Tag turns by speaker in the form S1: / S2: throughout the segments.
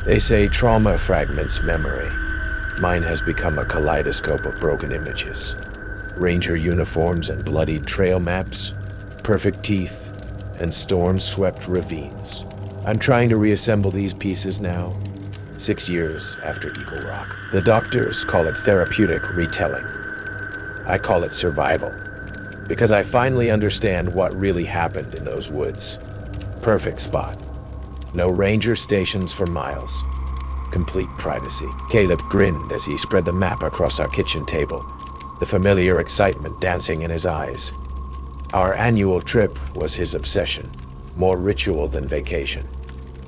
S1: They say trauma fragments memory. Mine has become a kaleidoscope of broken images. Ranger uniforms and bloodied trail maps, perfect teeth, and storm-swept ravines. I'm trying to reassemble these pieces now, 6 years after Eagle Rock. The doctors call it therapeutic retelling. I call it survival, because I finally understand what really happened in those woods. Perfect spot. No ranger stations for miles. Complete privacy. Caleb grinned as he spread the map across our kitchen table, the familiar excitement dancing in his eyes. Our annual trip was his obsession, more ritual than vacation.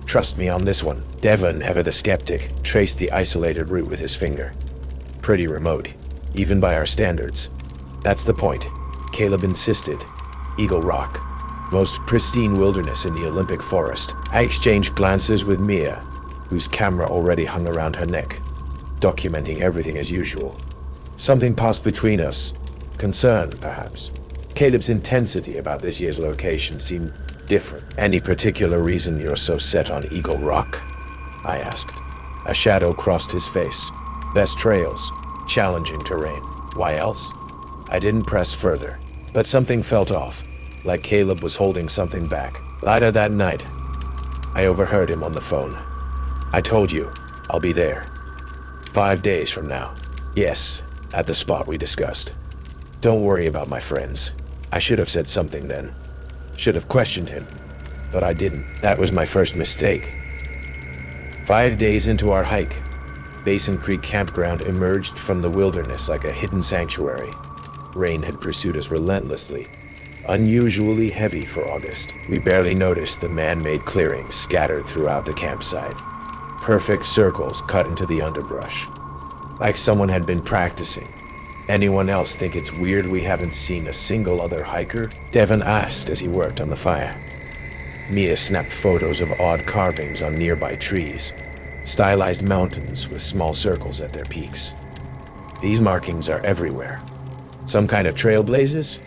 S1: Trust me on this one. Devon, ever the skeptic, traced the isolated route with his finger. Pretty remote, even by our standards. That's the point, Caleb insisted. Eagle Rock, most pristine wilderness in the Olympic forest. I exchanged glances with Mia, whose camera already hung around her neck, documenting everything as usual. Something passed between us. Concern, perhaps. Caleb's intensity about this year's location seemed different. Any particular reason you're so set on Eagle Rock? I asked. A shadow crossed his face. Best trails, challenging terrain. Why else? I didn't press further, but something felt off, like Caleb was holding something back. Later that night, I overheard him on the phone. I told you, I'll be there. 5 days from now. Yes, at the spot we discussed. Don't worry about my friends. I should have said something then. Should have questioned him, but I didn't. That was my first mistake. 5 days into our hike, Basin Creek Campground emerged from the wilderness like a hidden sanctuary. Rain had pursued us relentlessly, unusually heavy for August. We barely noticed the man-made clearings scattered throughout the campsite. Perfect circles cut into the underbrush, like someone had been practicing. Anyone else think it's weird we haven't seen a single other hiker? Devon asked as he worked on the fire. Mia snapped photos of odd carvings on nearby trees, stylized mountains with small circles at their peaks. These markings are everywhere. Some kind of trailblazers?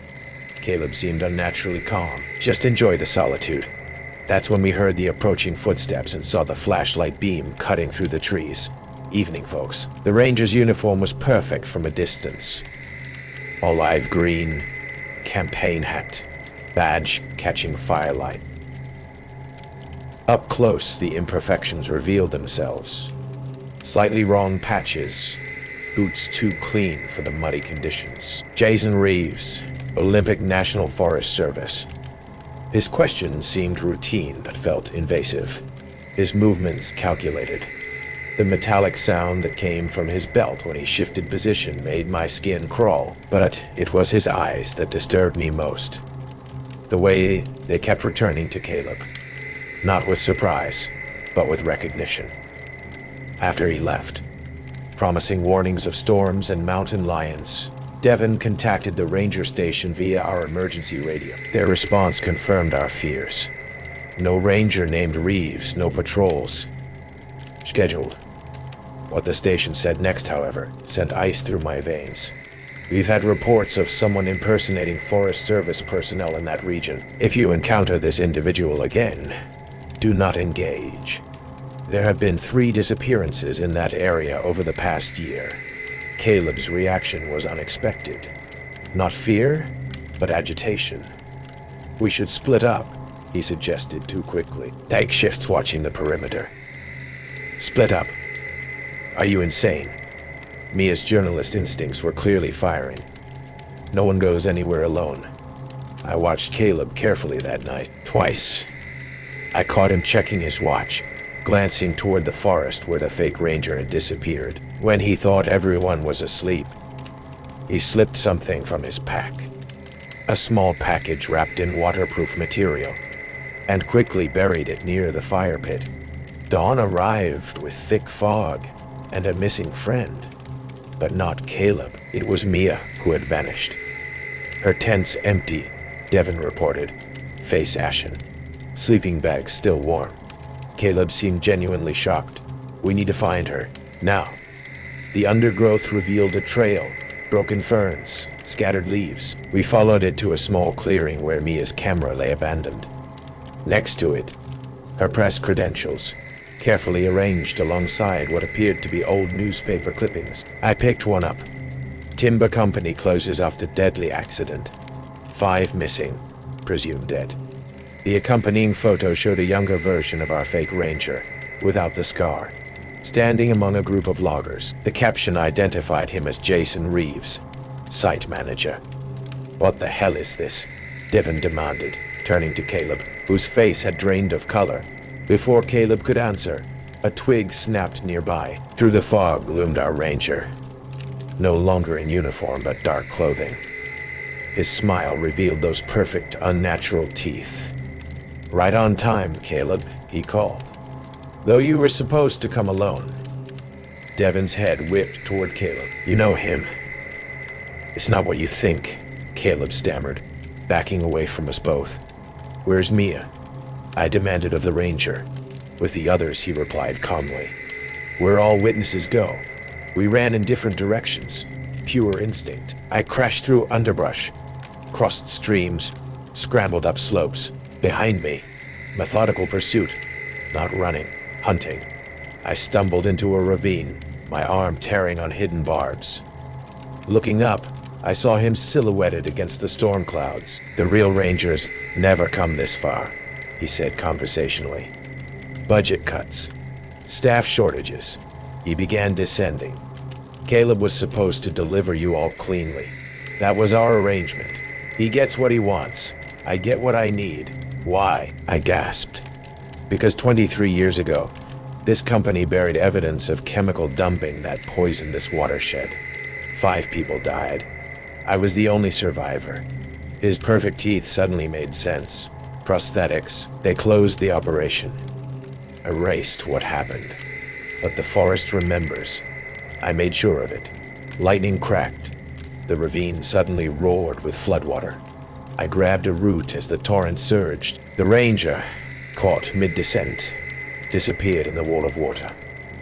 S1: Caleb seemed unnaturally calm. Just enjoy the solitude. That's when we heard the approaching footsteps and saw the flashlight beam cutting through the trees. Evening, folks. The ranger's uniform was perfect from a distance. Olive green, campaign hat, badge catching firelight. Up close, the imperfections revealed themselves. Slightly wrong patches, boots too clean for the muddy conditions. Jason Reeves, Olympic National Forest Service. His questions seemed routine but felt invasive. His movements calculated. The metallic sound that came from his belt when he shifted position made my skin crawl, but it was his eyes that disturbed me most. The way they kept returning to Caleb. Not with surprise, but with recognition. After he left, promising warnings of storms and mountain lions, Devon contacted the ranger station via our emergency radio. Their response confirmed our fears. No ranger named Reeves, no patrols scheduled. What the station said next, however, sent ice through my veins. We've had reports of someone impersonating Forest Service personnel in that region. If you encounter this individual again, do not engage. There have been 3 disappearances in that area over the past year. Caleb's reaction was unexpected. Not fear, but agitation. We should split up, he suggested too quickly. Take shifts watching the perimeter. Split up? Are you insane? Mia's journalist instincts were clearly firing. No one goes anywhere alone. I watched Caleb carefully that night, twice. I caught him checking his watch, glancing toward the forest where the fake ranger had disappeared. When he thought everyone was asleep, he slipped something from his pack. A small package wrapped in waterproof material, and quickly buried it near the fire pit. Dawn arrived with thick fog and a missing friend, but not Caleb. It was Mia who had vanished. Her tent's empty, Devon reported, face ashen, sleeping bag still warm. Caleb seemed genuinely shocked. We need to find her, now. The undergrowth revealed a trail, broken ferns, scattered leaves. We followed it to a small clearing where Mia's camera lay abandoned. Next to it, her press credentials, carefully arranged alongside what appeared to be old newspaper clippings. I picked one up. Timber company closes after deadly accident. 5 missing, presumed dead. The accompanying photo showed a younger version of our fake ranger, without the scar, standing among a group of loggers. The caption identified him as Jason Reeves, site manager. "What the hell is this?" Devon demanded, turning to Caleb, whose face had drained of color. Before Caleb could answer, a twig snapped nearby. Through the fog loomed our ranger, no longer in uniform but dark clothing. His smile revealed those perfect, unnatural teeth. "Right on time, Caleb," he called. "Though you were supposed to come alone." Devon's head whipped toward Caleb. "You know him." "It's not what you think," Caleb stammered, backing away from us both. "Where's Mia?" I demanded of the ranger. With the others, he replied calmly. "Where all witnesses go. We ran in different directions. Pure instinct. I crashed through underbrush, crossed streams, scrambled up slopes. Behind me, methodical pursuit. Not running, hunting. I stumbled into a ravine, my arm tearing on hidden barbs. Looking up, I saw him silhouetted against the storm clouds. The real rangers never come this far," he said conversationally. "Budget cuts, staff shortages." He began descending. "Caleb was supposed to deliver you all cleanly. That was our arrangement. He gets what he wants. I get what I need." "Why?" I gasped. "Because 23 years ago, this company buried evidence of chemical dumping that poisoned this watershed. 5 people died. I was the only survivor." His perfect teeth suddenly made sense. "Prosthetics. They closed the operation. Erased what happened. But the forest remembers. I made sure of it. Lightning cracked. The ravine suddenly roared with floodwater. I grabbed a root as the torrent surged. The ranger, caught mid-descent, disappeared in the wall of water.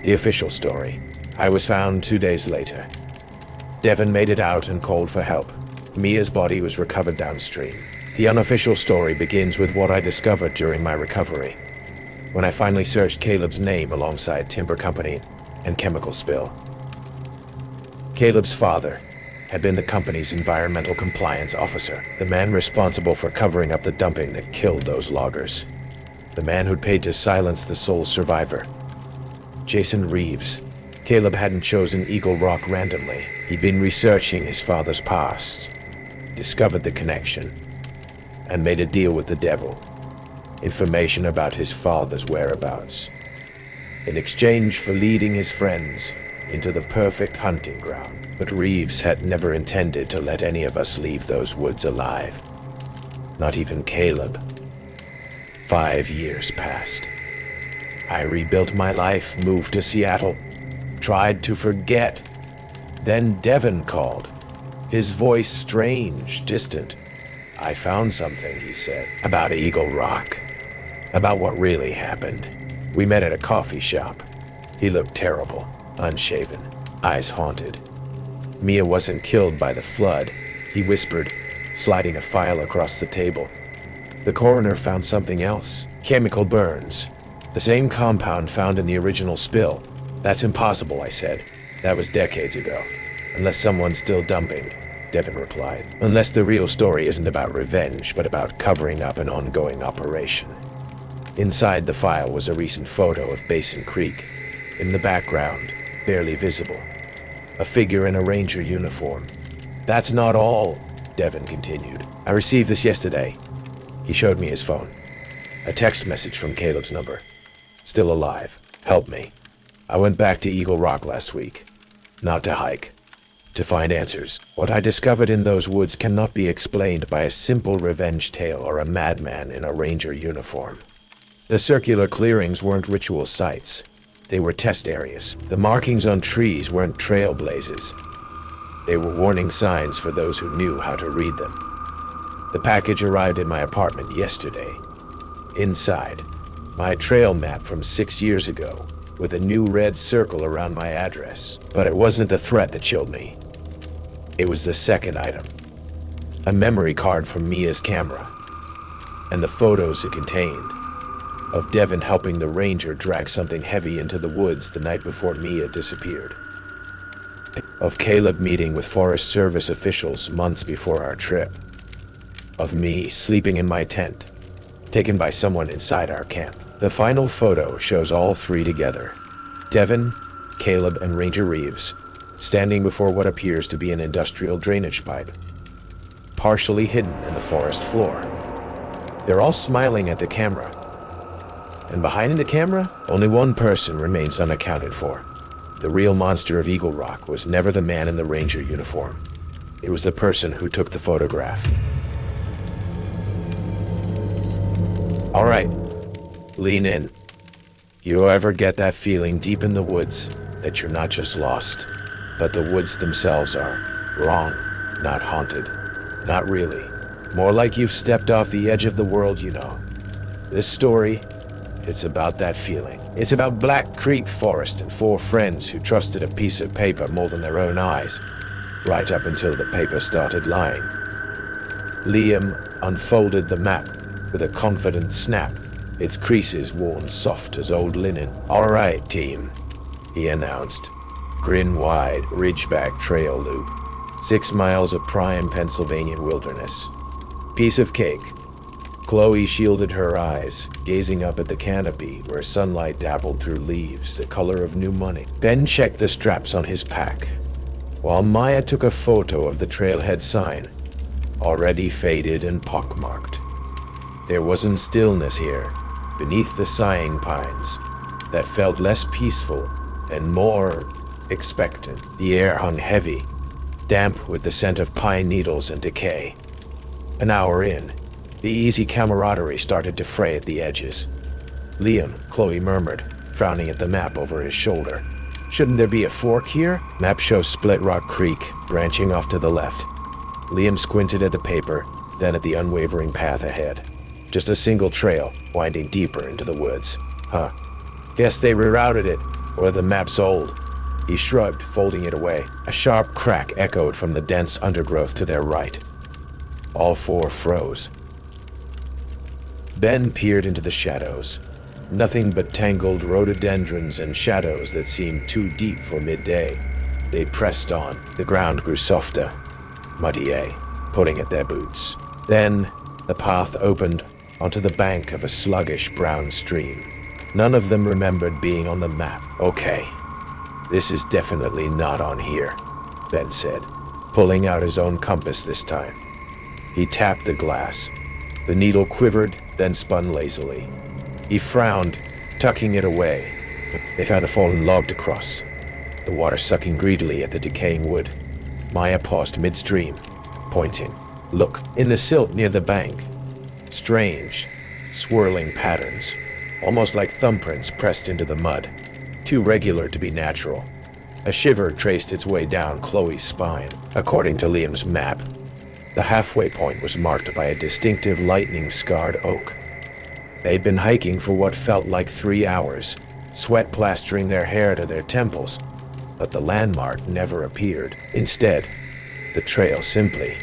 S1: The official story. I was found 2 days later. Devon made it out and called for help. Mia's body was recovered downstream. The unofficial story begins with what I discovered during my recovery, when I finally searched Caleb's name alongside timber company and chemical spill. Caleb's father had been the company's environmental compliance officer, the man responsible for covering up the dumping that killed those loggers, the man who'd paid to silence the sole survivor. Jason Reeves. Caleb hadn't chosen Eagle Rock randomly. He'd been researching his father's past, discovered the connection, and made a deal with the devil. Information about his father's whereabouts, in exchange for leading his friends into the perfect hunting ground. But Reeves had never intended to let any of us leave those woods alive. Not even Caleb. 5 years passed. I rebuilt my life, moved to Seattle, tried to forget. Then Devon called, his voice strange, distant. "I found something," he said, "about Eagle Rock, about what really happened." We met at a coffee shop. He looked terrible, unshaven, eyes haunted. "Mia wasn't killed by the flood," he whispered, sliding a file across the table. "The coroner found something else. Chemical burns. The same compound found in the original spill." "That's impossible," I said. "That was decades ago." "Unless someone's still dumping," Devon replied. "Unless the real story isn't about revenge, but about covering up an ongoing operation." Inside the file was a recent photo of Basin Creek. In the background, barely visible, a figure in a ranger uniform. "That's not all," Devon continued. "I received this yesterday." He showed me his phone. A text message from Caleb's number. "Still alive. Help me. I went back to Eagle Rock last week. Not to hike. To find answers. What I discovered in those woods cannot be explained by a simple revenge tale or a madman in a ranger uniform." The circular clearings weren't ritual sites. They were test areas. The markings on trees weren't trailblazers. They were warning signs for those who knew how to read them. The package arrived in my apartment yesterday. Inside, my trail map from 6 years ago, with a new red circle around my address. But it wasn't the threat that chilled me. It was the second item. A memory card from Mia's camera, and the photos it contained. of Devin helping the ranger drag something heavy into the woods the night before Mia disappeared, of Caleb meeting with Forest Service officials months before our trip, of me sleeping in my tent, taken by someone inside our camp. The final photo shows all three together, Devin, Caleb, and Ranger Reeves, standing before what appears to be an industrial drainage pipe, partially hidden in the forest floor. They're all smiling at the camera. And behind the camera, only one person remains unaccounted for. The real monster of Eagle Rock was never the man in the ranger uniform. It was the person who took the photograph. All right, lean in. You ever get that feeling deep in the woods that you're not just lost, but the woods themselves are wrong, not haunted, not really. More like you've stepped off the edge of the world, you know. This story, it's about that feeling. It's about Black Creek Forest and four friends who trusted a piece of paper more than their own eyes, right up until the paper started lying. Liam unfolded the map with a confident snap, its creases worn soft as old linen. "All right, team," he announced. "Grin wide, Ridgeback Trail loop. 6 miles of prime Pennsylvania wilderness. Piece of cake." Chloe shielded her eyes, gazing up at the canopy where sunlight dabbled through leaves the color of new money. Ben checked the straps on his pack, while Maya took a photo of the trailhead sign, already faded and pockmarked. There was a stillness here, beneath the sighing pines, that felt less peaceful and more expectant. The air hung heavy, damp with the scent of pine needles and decay. An hour in, the easy camaraderie started to fray at the edges. "Liam," Chloe murmured, frowning at the map over his shoulder. "Shouldn't there be a fork here?" Map shows Split Rock Creek, branching off to the left. Liam squinted at the paper, then at the unwavering path ahead. Just a single trail, winding deeper into the woods. "Huh. Guess they rerouted it, or the map's old." He shrugged, folding it away. A sharp crack echoed from the dense undergrowth to their right. All four froze. Ben peered into the shadows. Nothing but tangled rhododendrons and shadows that seemed too deep for midday. They pressed on. The ground grew softer, muddier, pulling at their boots. Then, the path opened onto the bank of a sluggish brown stream. None of them remembered being on the map. "Okay, this is definitely not on here," Ben said, pulling out his own compass this time. He tapped the glass. The needle quivered, then spun lazily. He frowned, tucking it away. They found a fallen log to cross, the water sucking greedily at the decaying wood. Maya paused midstream, pointing. "Look, in the silt near the bank. Strange, swirling patterns, almost like thumbprints pressed into the mud. Too regular to be natural." A shiver traced its way down Chloe's spine. According to Liam's map, the halfway point was marked by a distinctive lightning-scarred oak. They'd been hiking for what felt like 3 hours, sweat plastering their hair to their temples, but the landmark never appeared. Instead, the trail simply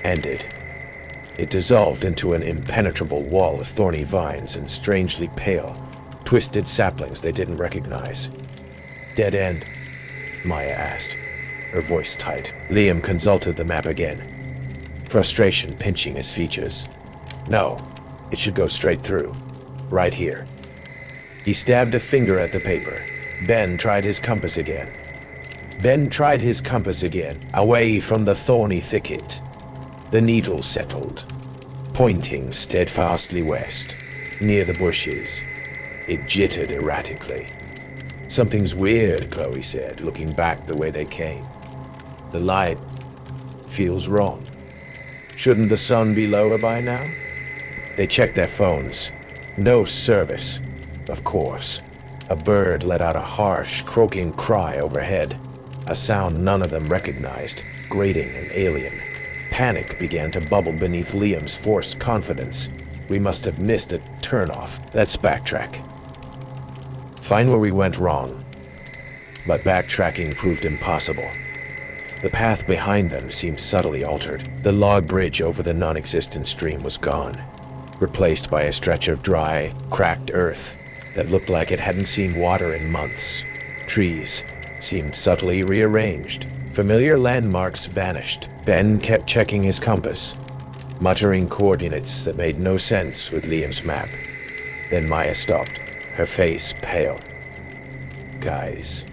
S1: ended. It dissolved into an impenetrable wall of thorny vines and strangely pale, twisted saplings they didn't recognize. "Dead end?" Maya asked, her voice tight. Liam consulted the map again, frustration pinching his features. "No, it should go straight through. Right here." He stabbed a finger at the paper. Ben tried his compass again. Away from the thorny thicket. The needle settled, pointing steadfastly west, near the bushes. It jittered erratically. "Something's weird," Chloe said, looking back the way they came. "The light feels wrong. Shouldn't the sun be lower by now?" They checked their phones. No service, of course. A bird let out a harsh, croaking cry overhead, a sound none of them recognized, grating and alien. Panic began to bubble beneath Liam's forced confidence. "We must have missed a turnoff. Let's backtrack." Find where we went wrong. But backtracking proved impossible. The path behind them seemed subtly altered. The log bridge over the non-existent stream was gone. replaced by a stretch of dry, cracked earth that looked like it hadn't seen water in months. Trees seemed subtly rearranged. Familiar landmarks vanished. Ben kept checking his compass, muttering coordinates that made no sense with Liam's map. Then Maya stopped, her face pale. "Guys."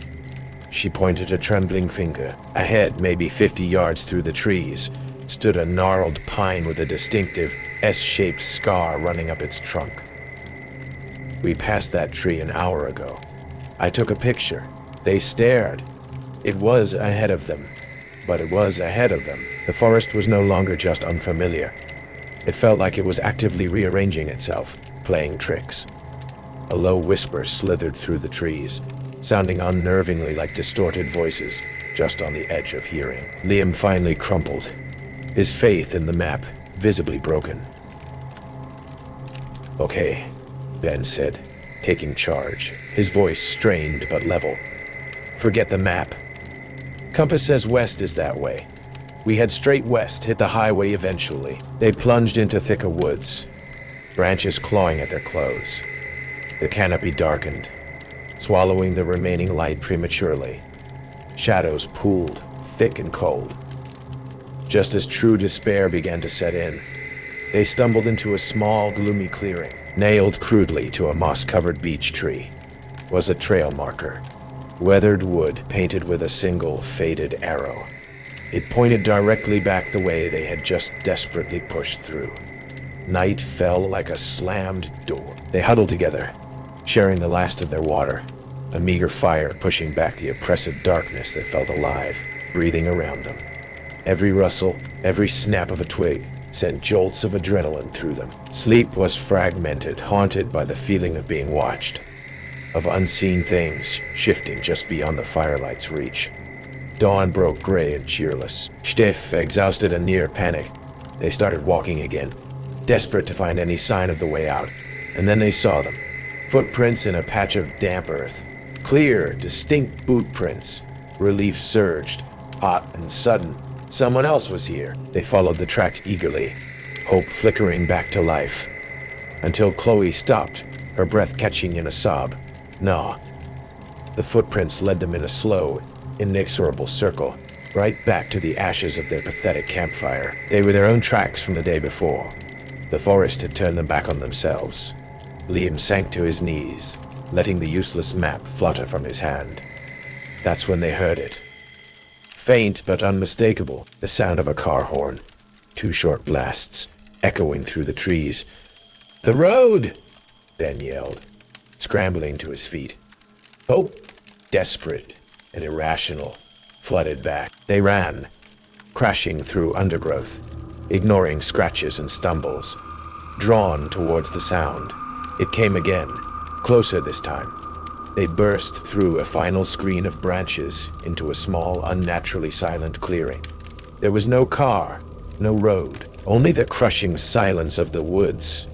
S1: She pointed a trembling finger. Ahead, maybe 50 yards through the trees, stood a gnarled pine with a distinctive S-shaped scar running up its trunk. "We passed that tree an hour ago. I took a picture. They stared. It was ahead of them. But it was ahead of them. The forest was no longer just unfamiliar. It felt like it was actively rearranging itself, playing tricks." A low whisper slithered through the trees, sounding unnervingly like distorted voices, just on the edge of hearing. Liam finally crumpled, his faith in the map visibly broken. "Okay," Ben said, taking charge, his voice strained but level. "Forget the map. Compass says west is that way. We head straight west, hit the highway eventually." They plunged into thicker woods, branches clawing at their clothes. The canopy darkened, swallowing the remaining light prematurely. Shadows pooled, thick and cold. Just as true despair began to set in, they stumbled into a small, gloomy clearing. Nailed crudely to a moss-covered beech tree was a trail marker. Weathered wood painted with a single faded arrow. It pointed directly back the way they had just desperately pushed through. Night fell like a slammed door. They huddled together, sharing the last of their water, a meager fire pushing back the oppressive darkness that felt alive, breathing around them. Every rustle, every snap of a twig sent jolts of adrenaline through them. Sleep was fragmented, haunted by the feeling of being watched, of unseen things shifting just beyond the firelight's reach. Dawn broke gray and cheerless. Stiff, exhausted, and near panic, they started walking again, desperate to find any sign of the way out. And then they saw them. Footprints in a patch of damp earth. Clear, distinct boot prints. Relief surged, hot and sudden. Someone else was here. They followed the tracks eagerly, hope flickering back to life. Until Chloe stopped, her breath catching in a sob. "No." The footprints led them in a slow, inexorable circle, right back to the ashes of their pathetic campfire. They were their own tracks from the day before. The forest had turned them back on themselves. Liam sank to his knees, letting the useless map flutter from his hand. That's when they heard it. Faint but unmistakable, the sound of a car horn. 2 short blasts, echoing through the trees. "The road!" Ben yelled, scrambling to his feet. Hope, desperate and irrational, flooded back. They ran, crashing through undergrowth, ignoring scratches and stumbles, drawn towards the sound. It came again, closer this time. They burst through a final screen of branches into a small, unnaturally silent clearing. There was no car, no road, only the crushing silence of the woods.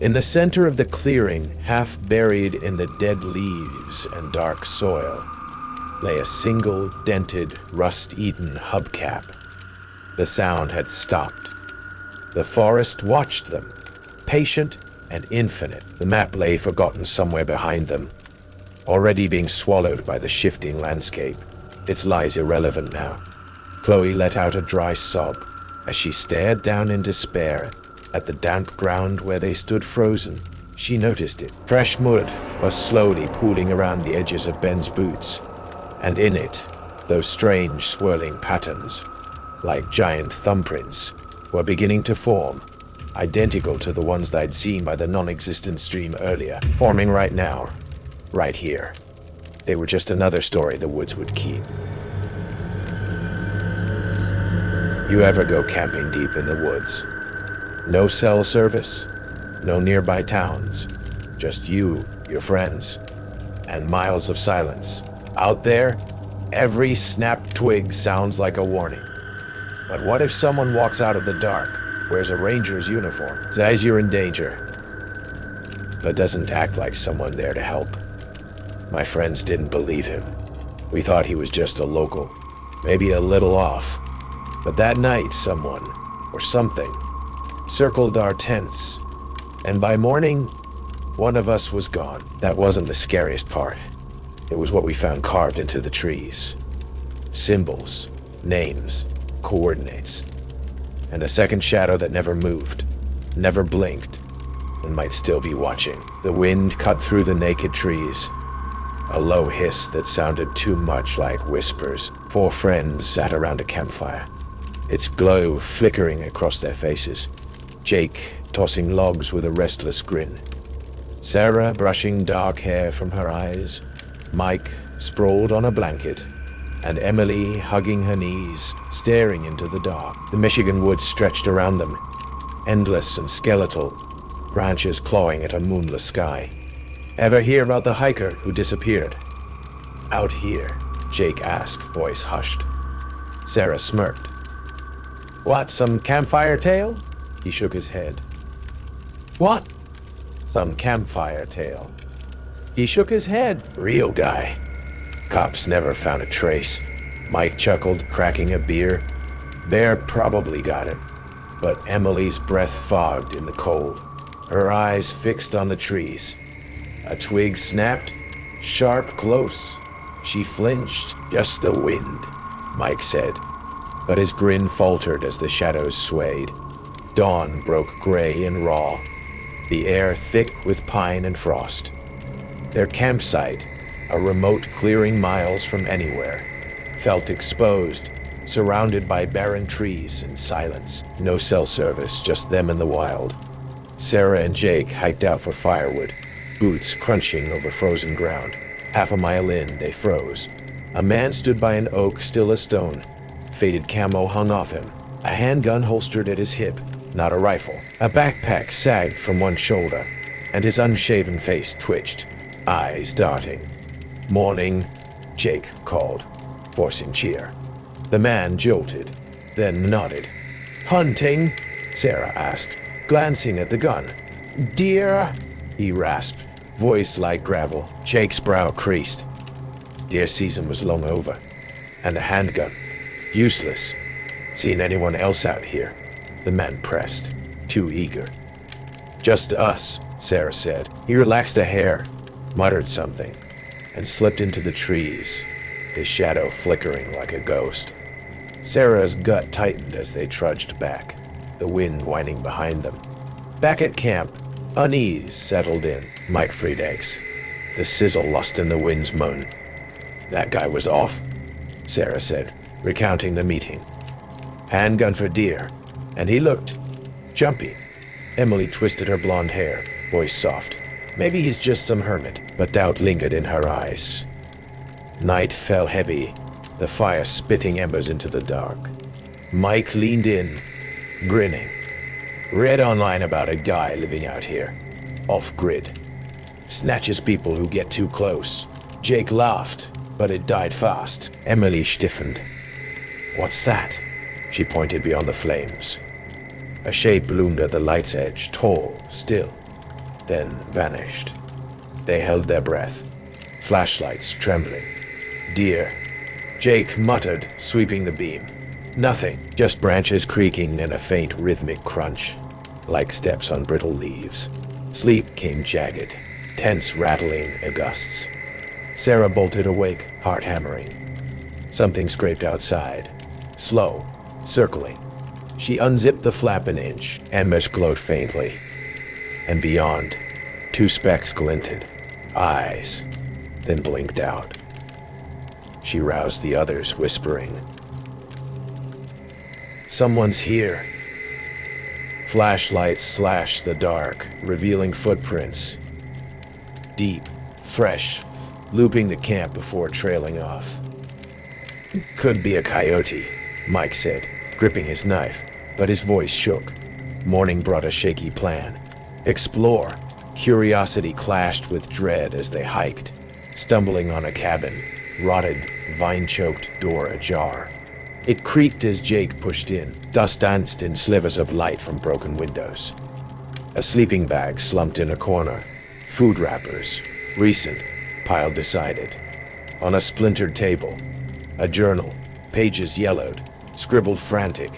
S1: In the center of the clearing, half buried in the dead leaves and dark soil, lay a single, dented, rust-eaten hubcap. The sound had stopped. The forest watched them, patient and infinite. The map lay forgotten somewhere behind them, already being swallowed by the shifting landscape, its lies irrelevant now. Chloe let out a dry sob as she stared down in despair at the damp ground where they stood frozen. She noticed it. Fresh mud was slowly pooling around the edges of Ben's boots, and in it, those strange swirling patterns, like giant thumbprints, were beginning to form, identical to the ones they'd seen by the non-existent stream earlier, forming right now. Right here. They were just another story the woods would keep. You ever go camping deep in the woods? No cell service, no nearby towns, just you, your friends, and miles of silence. Out there, every snapped twig sounds like a warning. But what if someone walks out of the dark, wears a ranger's uniform, says you're in danger, but doesn't act like someone there to help? My friends didn't believe him. We thought he was just a local, maybe a little off. But that night, someone, or something, circled our tents, And by morning, one of us was gone. That wasn't the scariest part. It was what we found carved into the trees. Symbols, names, coordinates, and a second shadow that never moved, never blinked, and might still be watching. The wind cut through the naked trees, a low hiss that sounded too much like whispers. 4 friends sat around a campfire, its glow flickering across their faces. Jake tossing logs with a restless grin, Sarah brushing dark hair from her eyes, Mike sprawled on a blanket, and Emily hugging her knees, staring into the dark. The Michigan woods stretched around them, endless and skeletal, branches clawing at a moonless sky. Ever hear about the hiker who disappeared? Out here, Jake asked, voice hushed. Sarah smirked. What, some campfire tale? He shook his head. What? Some campfire tale. He shook his head. Real guy. Cops never found a trace. Mike chuckled, cracking a beer. Bear probably got it. But Emily's breath fogged in the cold, her eyes fixed on the trees. A twig snapped, sharp, close. She flinched. Just the wind, Mike said. But his grin faltered as the shadows swayed. Dawn broke gray and raw, the air thick with pine and frost. Their campsite, a remote clearing miles from anywhere, felt exposed, surrounded by barren trees and silence. No cell service, just them in the wild. Sarah and Jake hiked out for firewood, boots crunching over frozen ground. Half a mile in, they froze. A man stood by an oak, still a stone. Faded camo hung off him, a handgun holstered at his hip, not a rifle. A backpack sagged from one shoulder, and his unshaven face twitched, eyes darting. Morning, Jake called, forcing cheer. The man jolted, then nodded. Hunting? Sarah asked, glancing at the gun. Deer? He rasped, voice like gravel. Jake's brow creased. Deer season was long over, and the handgun, useless. Seen anyone else out here? The man pressed, too eager. Just us, Sarah said. He relaxed a hair, muttered something, and slipped into the trees, his shadow flickering like a ghost. Sarah's gut tightened as they trudged back, the wind whining behind them. Back at camp, unease settled in. Mike freed eggs, the sizzle lost in the wind's moan. That guy was off, Sarah said, recounting the meeting. Handgun for deer, and he looked jumpy. Emily twisted her blonde hair, voice soft. Maybe he's just some hermit, but doubt lingered in her eyes. Night fell heavy, the fire spitting embers into the dark. Mike leaned in, grinning. Read online about a guy living out here, off-grid. Snatches people who get too close. Jake laughed, but it died fast. Emily stiffened. What's that? She pointed beyond the flames. A shape loomed at the light's edge, tall, still, then vanished. They held their breath, flashlights trembling. Deer, Jake muttered, sweeping the beam. Nothing, just branches creaking and a faint rhythmic crunch, like steps on brittle leaves. Sleep came jagged, tense rattling gusts. Sarah bolted awake, heart hammering. Something scraped outside, slow, circling. She unzipped the flap an inch, embers glowed faintly. And beyond, 2 specks glinted, eyes, then blinked out. She roused the others, whispering, Someone's here. Flashlights slashed the dark, revealing footprints. Deep, fresh, looping the camp before trailing off. Could be a coyote, Mike said, gripping his knife, but his voice shook. Morning brought a shaky plan. Explore. Curiosity clashed with dread as they hiked, stumbling on a cabin, rotted, vine-choked door ajar. It creaked as Jake pushed in, dust danced in slivers of light from broken windows. A sleeping bag slumped in a corner, food wrappers, recent, piled beside it. On a splintered table, a journal, pages yellowed, scribbled frantic.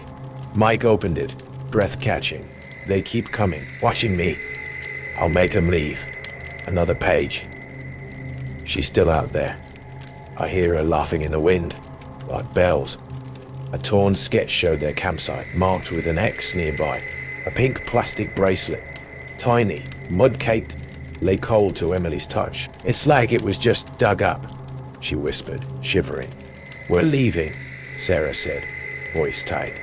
S1: Mike opened it, breath catching. They keep coming, watching me. I'll make them leave. Another page. She's still out there. I hear her laughing in the wind, like bells. A torn sketch showed their campsite, marked with an X nearby. A pink plastic bracelet, tiny, mud-caked, lay cold to Emily's touch. It's like it was just dug up, she whispered, shivering. We're leaving, Sarah said, voice tight.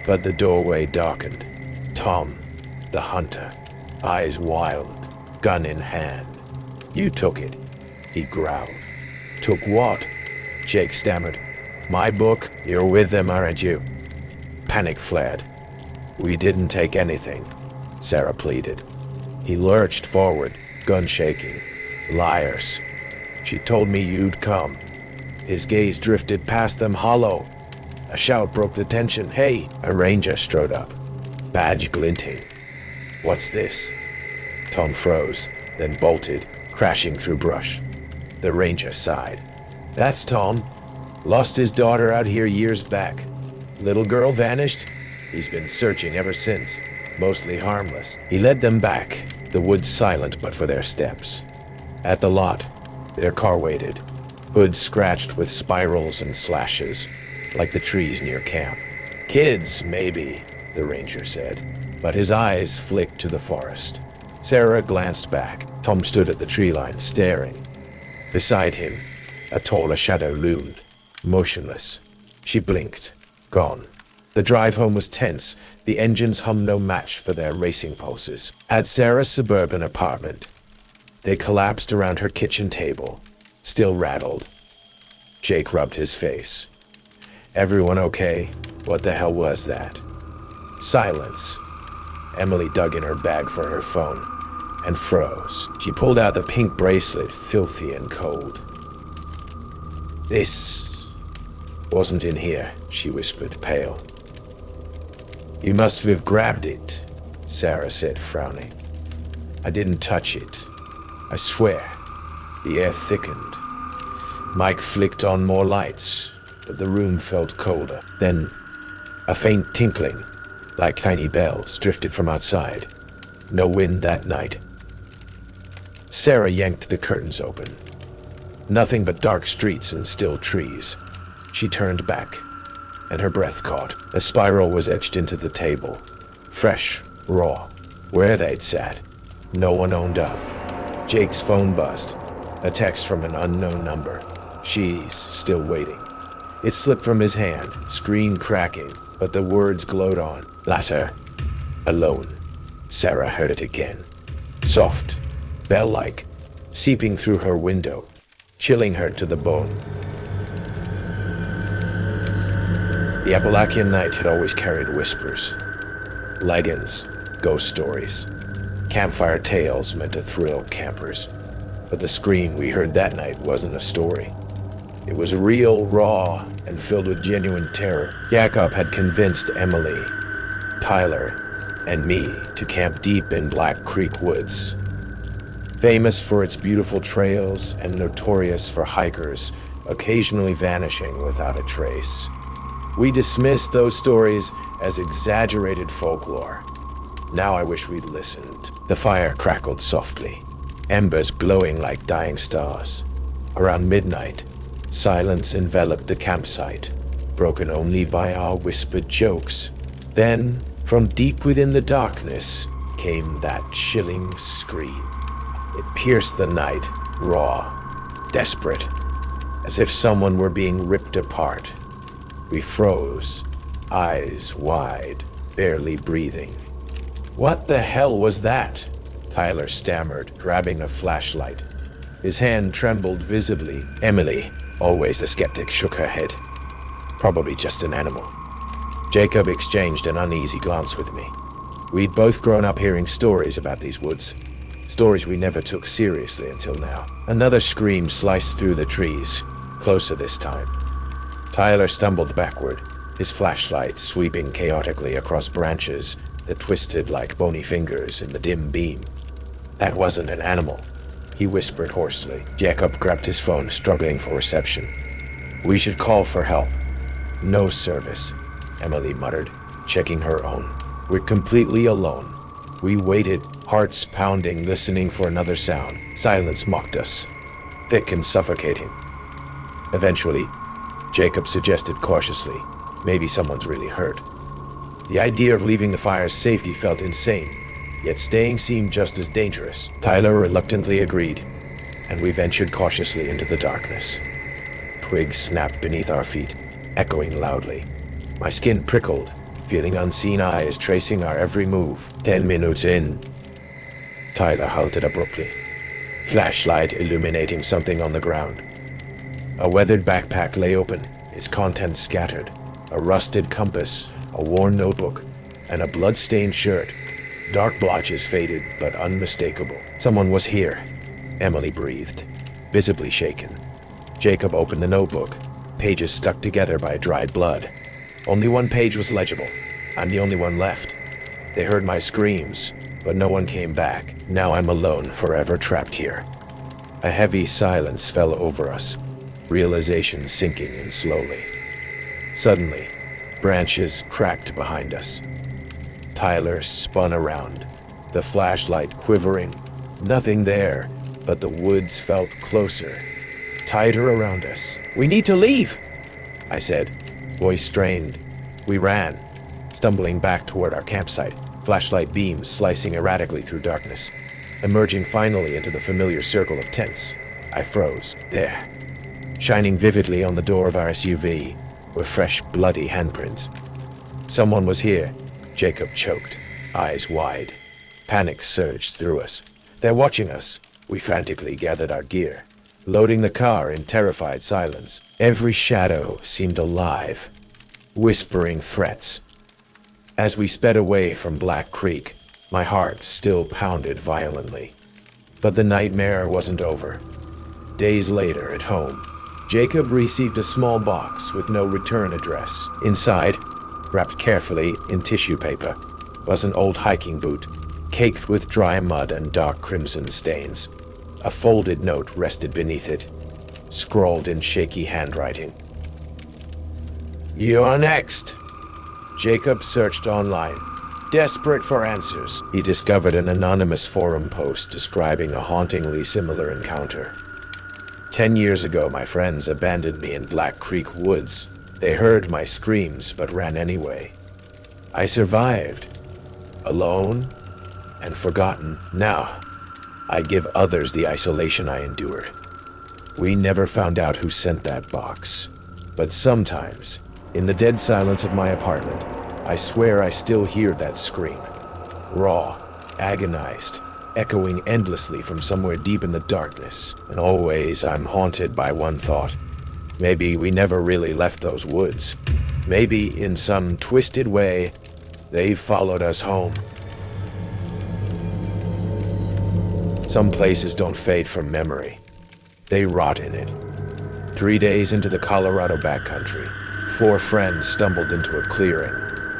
S1: But the doorway darkened. Tom, the hunter, eyes wild, gun in hand. You took it, he growled. Took what? Jake stammered. My book. You're with them, aren't you? Panic flared. We didn't take anything, Sarah pleaded. He lurched forward, gun shaking. Liars. She told me you'd come. His gaze drifted past them hollow. A shout broke the tension. Hey! A ranger strode up, badge glinting. What's this? Tom froze, then bolted, crashing through brush. The ranger sighed. That's Tom. Lost his daughter out here years back. Little girl vanished. He's been searching ever since, mostly harmless. He led them back, the woods silent but for their steps. At the lot, their car waited, hood scratched with spirals and slashes, like the trees near camp. Kids, maybe, the ranger said, but his eyes flicked to the forest. Sarah glanced back. Tom stood at the tree line, staring. Beside him, a taller shadow loomed, motionless. She blinked. Gone. The drive home was tense, the engines hummed no match for their racing pulses. At Sarah's suburban apartment, they collapsed around her kitchen table, still rattled. Jake rubbed his face. Everyone okay? What the hell was that? Silence. Emily dug in her bag for her phone and froze. She pulled out the pink bracelet, filthy and cold. This wasn't in here, she whispered, pale. You must have grabbed it, Sarah said, frowning. I didn't touch it. I swear. The air thickened. Mike flicked on more lights, but the room felt colder. Then, a faint tinkling, like tiny bells, drifted from outside. No wind that night. Sarah yanked the curtains open. Nothing but dark streets and still trees. She turned back, and her breath caught. A spiral was etched into the table. Fresh, raw, where they'd sat. No one owned up. Jake's phone buzzed. A text from an unknown number. She's still waiting. It slipped from his hand, screen cracking, but the words glowed on. Latter. Alone. Sarah heard it again. Soft, bell-like, seeping through her window, chilling her to the bone. The Appalachian night had always carried whispers. Legends, ghost stories. Campfire tales meant to thrill campers. But the scream we heard that night wasn't a story. It was real, raw, and filled with genuine terror. Jacob had convinced Emily, Tyler, and me to camp deep in Black Creek Woods. Famous for its beautiful trails and notorious for hikers occasionally vanishing without a trace. We dismissed those stories as exaggerated folklore. Now I wish we'd listened. The fire crackled softly, embers glowing like dying stars. Around midnight, silence enveloped the campsite, broken only by our whispered jokes. Then, from deep within the darkness, came that chilling scream. It pierced the night, raw, desperate, as if someone were being ripped apart. We froze, eyes wide, barely breathing. What the hell was that? Tyler stammered, grabbing a flashlight. His hand trembled visibly. Emily, always the skeptic, shook her head. Probably just an animal. Jacob exchanged an uneasy glance with me. We'd both grown up hearing stories about these woods. Stories we never took seriously until now. Another scream sliced through the trees, closer this time. Tyler stumbled backward, his flashlight sweeping chaotically across branches that twisted like bony fingers in the dim beam. That wasn't an animal, he whispered hoarsely. Jacob grabbed his phone, struggling for reception. We should call for help. No service, Emily muttered, checking her own. We're completely alone. We waited, hearts pounding, listening for another sound. Silence mocked us, thick and suffocating. Eventually, Jacob suggested cautiously, maybe someone's really hurt. The idea of leaving the fire's safety felt insane, yet staying seemed just as dangerous. Tyler reluctantly agreed, and we ventured cautiously into the darkness. Twigs snapped beneath our feet, echoing loudly. My skin prickled, feeling unseen eyes tracing our every move. 10 minutes in, Tyler halted abruptly, flashlight illuminating something on the ground. A weathered backpack lay open, its contents scattered. A rusted compass, a worn notebook, and a blood-stained shirt. Dark blotches faded, but unmistakable. Someone was here, Emily breathed, visibly shaken. Jacob opened the notebook, pages stuck together by dried blood. Only one page was legible. I'm the only one left. They heard my screams, but no one came back. Now I'm alone, forever trapped here. A heavy silence fell over us, realization sinking in slowly. Suddenly, branches cracked behind us. Tyler spun around, the flashlight quivering. Nothing there, but the woods felt closer, tighter around us. "We need to leave," I said, voice strained. We ran, stumbling back toward our campsite, flashlight beams slicing erratically through darkness. Emerging finally into the familiar circle of tents, I froze. There, shining vividly on the door of our SUV, were fresh, bloody handprints. Someone was here, Jacob choked, eyes wide. Panic surged through us. They're watching us. We frantically gathered our gear, loading the car in terrified silence. Every shadow seemed alive, whispering threats. As we sped away from Black Creek, my heart still pounded violently. But the nightmare wasn't over. Days later, at home, Jacob received a small box with no return address. Inside, wrapped carefully in tissue paper, was an old hiking boot, caked with dry mud and dark crimson stains. A folded note rested beneath it, scrawled in shaky handwriting. "You're next." Jacob searched online, desperate for answers. He discovered an anonymous forum post describing a hauntingly similar encounter. 10 years ago, my friends abandoned me in Black Creek woods. They heard my screams but ran anyway. I survived, alone and forgotten. Now, I give others the isolation I endured. We never found out who sent that box, but sometimes, in the dead silence of my apartment, I swear I still hear that scream. Raw, agonized, echoing endlessly from somewhere deep in the darkness. And always I'm haunted by one thought. Maybe we never really left those woods. Maybe in some twisted way, they followed us home. Some places don't fade from memory. They rot in it. 3 days into the Colorado backcountry, 4 friends stumbled into a clearing,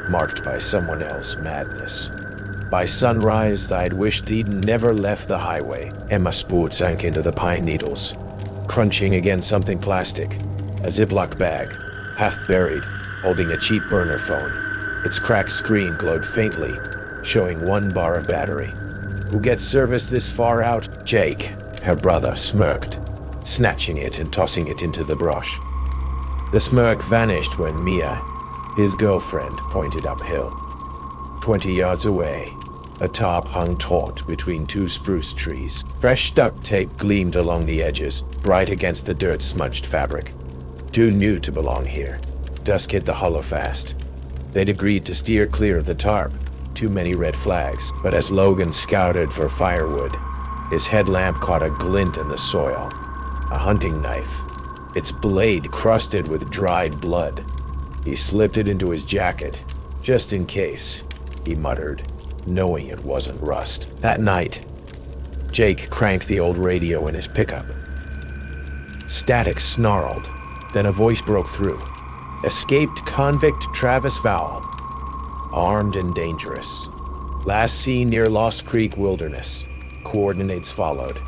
S1: marked by someone else's madness. By sunrise, I'd wished they'd never left the highway. Emma's boot sank into the pine needles, crunching against something plastic. A Ziploc bag, half buried, holding a cheap burner phone. Its cracked screen glowed faintly, showing 1 bar of battery. "Who gets service this far out?" Jake, her brother, smirked, snatching it and tossing it into the brush. The smirk vanished when Mia, his girlfriend, pointed uphill. 20 yards away, a tarp hung taut between 2 spruce trees. Fresh duct tape gleamed along the edges, bright against the dirt-smudged fabric. Too new to belong here. Dusk hit the hollow fast. They'd agreed to steer clear of the tarp. Too many red flags. But as Logan scouted for firewood, his headlamp caught a glint in the soil. A hunting knife, its blade crusted with dried blood. He slipped it into his jacket, just in case, he muttered, knowing it wasn't rust. That night, Jake cranked the old radio in his pickup. Static snarled, then a voice broke through. Escaped convict Travis Vowell, armed and dangerous. Last seen near Lost Creek Wilderness. Coordinates followed.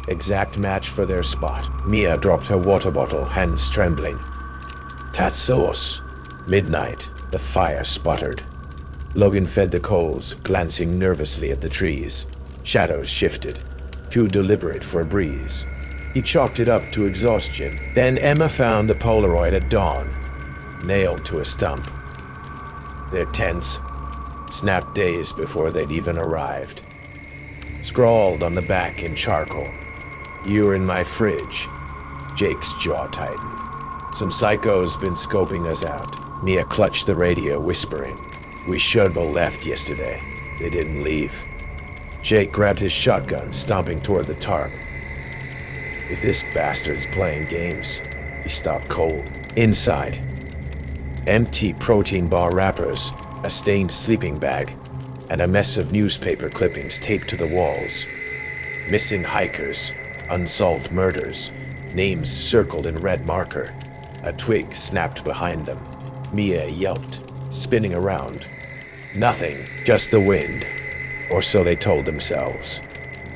S1: Exact match for their spot. Mia dropped her water bottle, hands trembling. Tatsos. Midnight. The fire sputtered. Logan fed the coals, glancing nervously at the trees. Shadows shifted, too deliberate for a breeze. He chalked it up to exhaustion. Then Emma found the Polaroid at dawn, nailed to a stump. Their tents, snapped days before they'd even arrived. Scrawled on the back in charcoal, "You're in my fridge." Jake's jaw tightened. Some psycho's been scoping us out. Mia clutched the radio, whispering, "We should have left yesterday. They didn't leave." Jake grabbed his shotgun, stomping toward the tarp. If this bastard's playing games, he stopped cold. Inside, empty protein bar wrappers, a stained sleeping bag, and a mess of newspaper clippings taped to the walls. Missing hikers, unsolved murders, names circled in red marker. A twig snapped behind them. Mia yelped, spinning around. Nothing, just the wind. Or so they told themselves.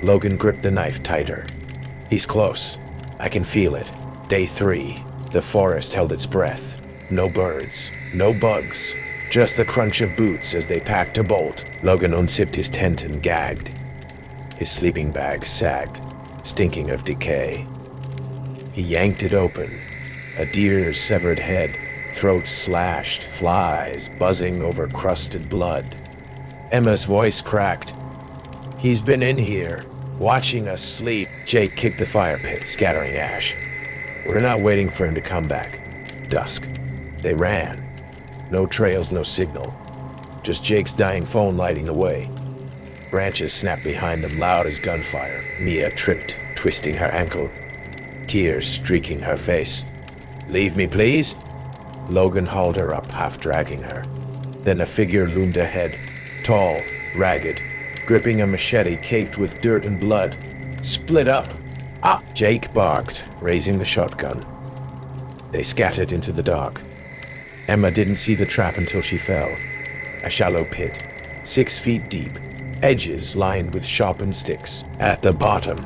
S1: Logan gripped the knife tighter. "He's close. I can feel it." Day 3. The forest held its breath. No birds, no bugs, just the crunch of boots as they packed a bolt. Logan unzipped his tent and gagged. His sleeping bag sagged, stinking of decay. He yanked it open. A deer's severed head, throat slashed, flies buzzing over crusted blood. Emma's voice cracked. "He's been in here, watching us sleep." Jake kicked the fire pit, scattering ash. "We're not waiting for him to come back." Dusk. They ran. No trails, no signal. Just Jake's dying phone lighting the way. Branches snapped behind them, loud as gunfire. Mia tripped, twisting her ankle, tears streaking her face. "Leave me, please." Logan hauled her up, half dragging her. Then a figure loomed ahead, tall, ragged, gripping a machete caked with dirt and blood. "Split up!" "Ah!" Jake barked, raising the shotgun. They scattered into the dark. Emma didn't see the trap until she fell. A shallow pit, 6 feet deep, edges lined with sharpened sticks. At the bottom,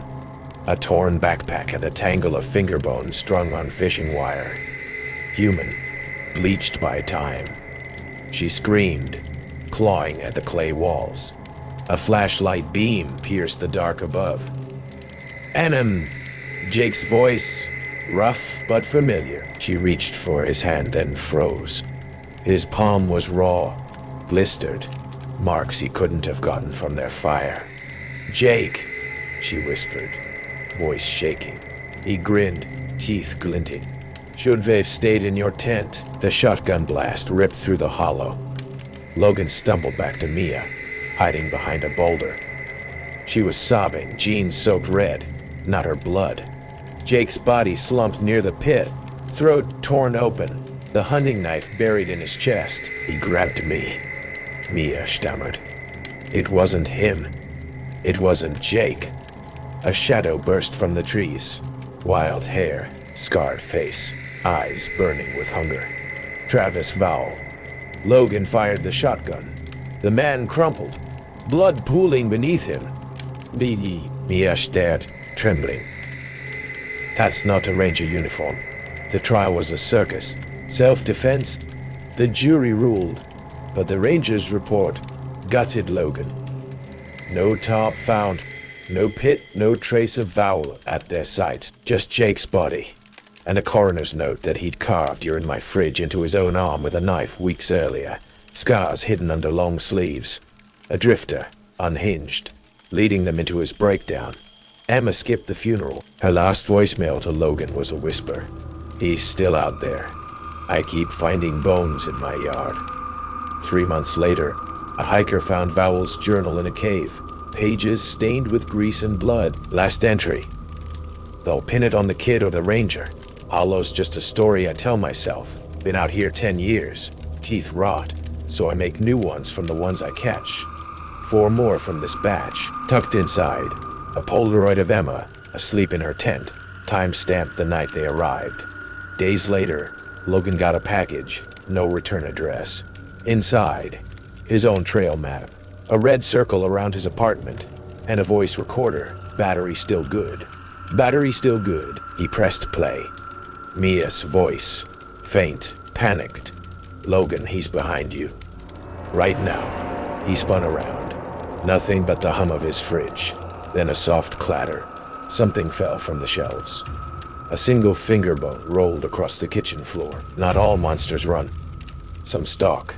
S1: a torn backpack and a tangle of finger bones strung on fishing wire. Human, bleached by time. She screamed, clawing at the clay walls. A flashlight beam pierced the dark above. "Anem!" Jake's voice, rough but familiar. She reached for his hand, then froze. His palm was raw, blistered, marks he couldn't have gotten from their fire. "Jake," she whispered, voice shaking. He grinned, teeth glinting. "Should they've stayed in your tent?" The shotgun blast ripped through the hollow. Logan stumbled back to Mia, hiding behind a boulder. She was sobbing, jeans soaked red, not her blood. Jake's body slumped near the pit, throat torn open, the hunting knife buried in his chest. "He grabbed me," Mia stammered. "It wasn't him. It wasn't Jake." A shadow burst from the trees. Wild hair, scarred face, eyes burning with hunger. Travis Vowell. Logan fired the shotgun. The man crumpled, blood pooling beneath him. "Bee," Mia stared, trembling. "That's not a ranger uniform. The trial was a circus. Self-defense? The jury ruled, but the ranger's report gutted Logan. No tarp found, no pit, no trace of Vowell at their site. Just Jake's body, and a coroner's note that he'd carved "You're in my fridge" into his own arm with a knife weeks earlier. Scars hidden under long sleeves. A drifter, unhinged, leading them into his breakdown. Emma skipped the funeral. Her last voicemail to Logan was a whisper. "He's still out there. I keep finding bones in my yard." 3 months later, a hiker found Vowell's journal in a cave. Pages stained with grease and blood. Last entry. "They'll pin it on the kid or the ranger. Hollow's just a story I tell myself. Been out here 10 years. Teeth rot, so I make new ones from the ones I catch. 4 more from this batch." Tucked inside, a Polaroid of Emma, asleep in her tent, time-stamped the night they arrived. Days later, Logan got a package, no return address. Inside, his own trail map, a red circle around his apartment, and a voice recorder. "Battery still good. Battery still good." He pressed play. Mia's voice, faint, panicked. "Logan, he's behind you. Right now." He spun around. Nothing but the hum of his fridge. Then a soft clatter. Something fell from the shelves. A single finger bone rolled across the kitchen floor. Not all monsters run. Some stalk.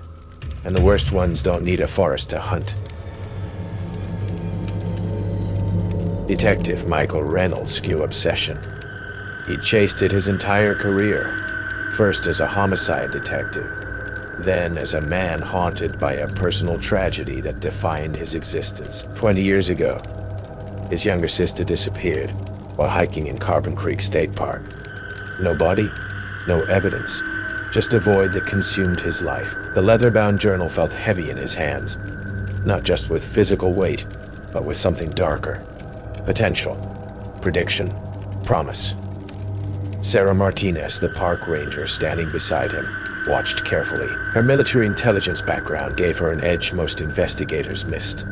S1: And the worst ones don't need a forest to hunt. Detective Michael Reynolds' Q obsession. He chased it his entire career, first as a homicide detective, then as a man haunted by a personal tragedy that defined his existence. 20 years ago, his younger sister disappeared while hiking in Carbon Creek State Park. No body, no evidence, just a void that consumed his life. The leather-bound journal felt heavy in his hands, not just with physical weight, but with something darker. Potential, prediction, promise. Sarah Martinez, the park ranger standing beside him, watched carefully. Her military intelligence background gave her an edge most investigators missed.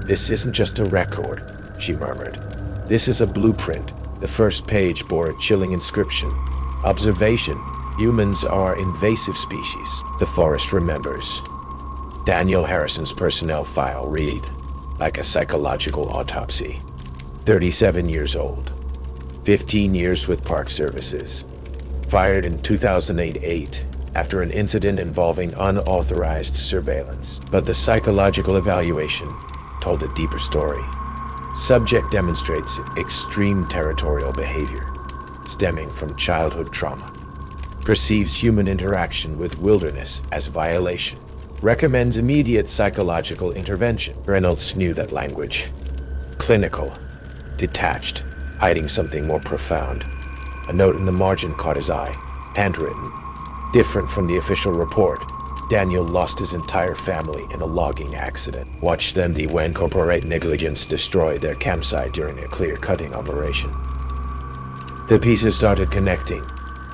S1: "This isn't just a record," she murmured. "This is a blueprint." The first page bore a chilling inscription. "Observation. Humans are invasive species. The forest remembers." Daniel Harrison's personnel file read, like a psychological autopsy. 37 years old. 15 years with Park Services. Fired in 2008 after an incident involving unauthorized surveillance. But the psychological evaluation told a deeper story. Subject demonstrates extreme territorial behavior stemming from childhood trauma. Perceives human interaction with wilderness as violation. Recommends immediate psychological intervention. Reynolds knew that language. Clinical. Detached. Hiding something more profound. A note in the margin caught his eye. Handwritten. Different from the official report. Daniel lost his entire family in a logging accident. Watched them when corporate negligence destroyed their campsite during a clear-cutting operation. The pieces started connecting.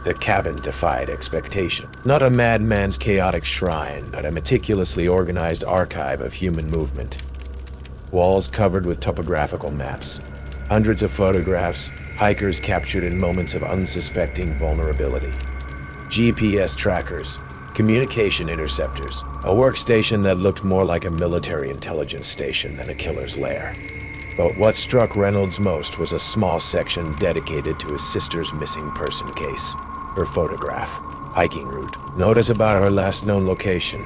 S1: The cabin defied expectation. Not a madman's chaotic shrine, but a meticulously organized archive of human movement. Walls covered with topographical maps. Hundreds of photographs, hikers captured in moments of unsuspecting vulnerability. GPS trackers, communication interceptors, a workstation that looked more like a military intelligence station than a killer's lair. But what struck Reynolds most was a small section dedicated to his sister's missing person case. Her photograph, hiking route, notice about her last known location.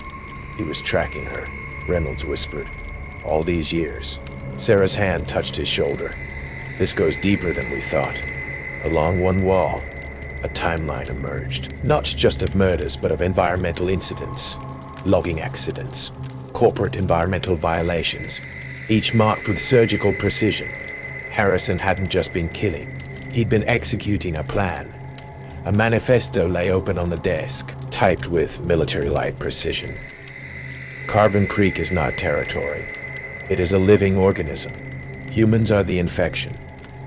S1: He was tracking her, Reynolds whispered. All these years. Sarah's hand touched his shoulder. This goes deeper than we thought. Along one wall, a timeline emerged. Not just of murders, but of environmental incidents, logging accidents, corporate environmental violations, each marked with surgical precision. Harrison hadn't just been killing. He'd been executing a plan. A manifesto lay open on the desk, typed with military-like precision. Carbon Creek is not territory. It is a living organism. Humans are the infection.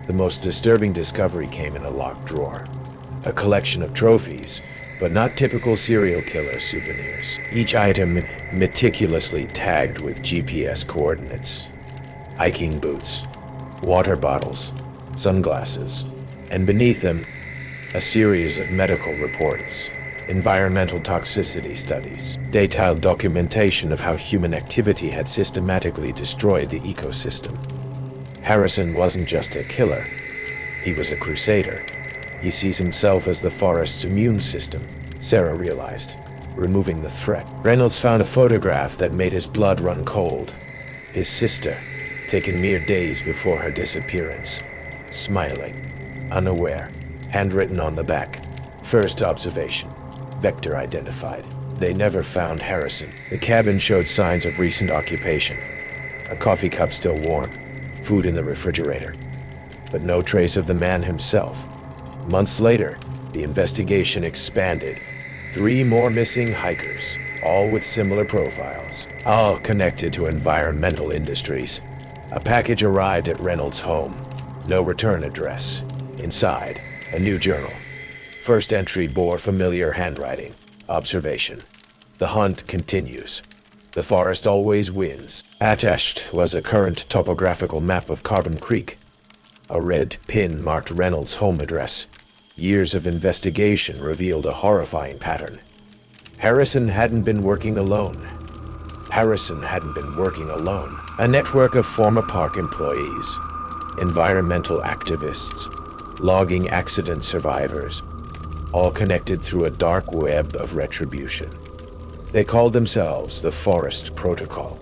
S1: The most disturbing discovery came in a locked drawer. A collection of trophies, but not typical serial killer souvenirs. Each item meticulously tagged with GPS coordinates. Hiking boots, water bottles, sunglasses, and beneath them, a series of medical reports, environmental toxicity studies, detailed documentation of how human activity had systematically destroyed the ecosystem. Harrison wasn't just a killer, he was a crusader. He sees himself as the forest's immune system, Sarah realized, removing the threat. Reynolds found a photograph that made his blood run cold. His sister, taken mere days before her disappearance, smiling, unaware, handwritten on the back. First observation, vector identified. They never found Harrison. The cabin showed signs of recent occupation. A coffee cup still warm, food in the refrigerator, but no trace of the man himself. Months later, the investigation expanded. 3 more missing hikers, all with similar profiles, all connected to environmental industries. A package arrived at Reynolds' home. No return address. Inside, a new journal. First entry bore familiar handwriting. Observation. The hunt continues. The forest always wins. Attached was a current topographical map of Carbon Creek. A red pin marked Reynolds' home address. Years of investigation revealed a horrifying pattern. Harrison hadn't been working alone. A network of former park employees, environmental activists, logging accident survivors, all connected through a dark web of retribution. They called themselves the Forest Protocol.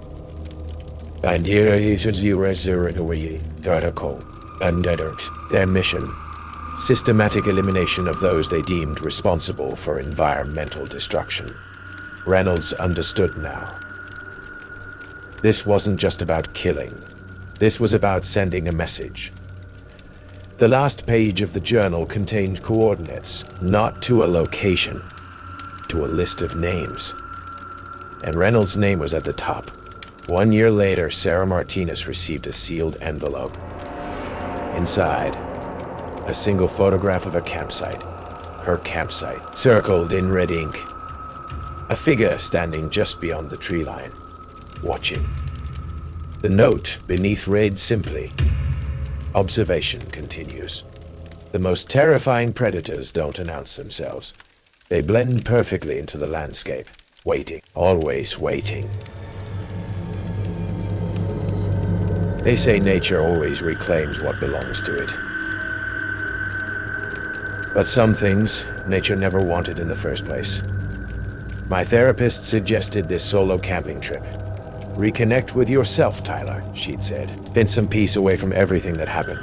S1: And here is protocol. Their mission: systematic elimination of those they deemed responsible for environmental destruction. Reynolds understood now. This wasn't just about killing. This was about sending a message. The last page of the journal contained coordinates, not to a location, to a list of names. And Reynolds' name was at the top. 1 year later, Sarah Martinez received a sealed envelope. Inside, a single photograph of a campsite. Her campsite, circled in red ink. A figure standing just beyond the tree line, watching. The note beneath read simply, "Observation continues. The most terrifying predators don't announce themselves. They blend perfectly into the landscape, waiting, always waiting." They say nature always reclaims what belongs to it. But some things nature never wanted in the first place. My therapist suggested this solo camping trip. "Reconnect with yourself, Tyler," she'd said. "Been some peace away from everything that happened."